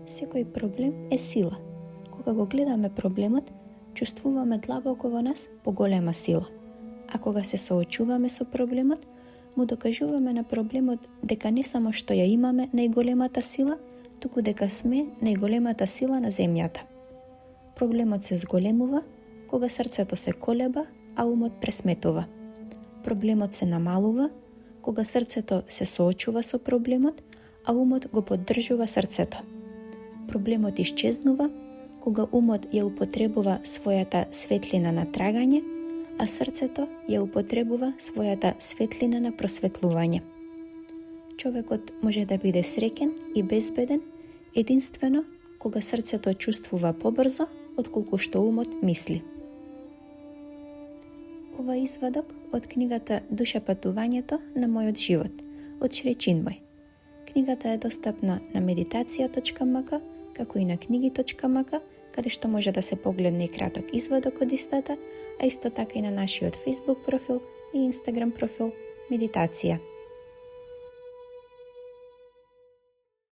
Секој проблем е сила. Кога го гледаме проблемот, чувствуваме длабоко во нас поголема сила. А кога се соочуваме со проблемот, му докажуваме на проблемот дека не само што ја имаме најголемата сила, туку дека сме најголемата сила на земјата. Проблемот се зголемува кога срцето се колеба, а умот пресметува. Проблемот се намалува кога срцето се соочува со проблемот, а умот го поддржува срцето. Проблемот исчезнува кога умот ја употребува својата светлина на трагање, а срцето ја употребува својата светлина на просветлување. Човекот може да биде среќен и безбеден единствено кога срцето чувствува побрзо отколку што умот мисли. Ова е извадок од книгата Душа патувањето на мојот живот, од Шри Чинмој. Книгата е достапна на meditacija.mk, како и на knigi.mk, каде што може да се погледне и краток извадок од истата, а исто така и на нашиот Facebook профил и Instagram профил Медитација.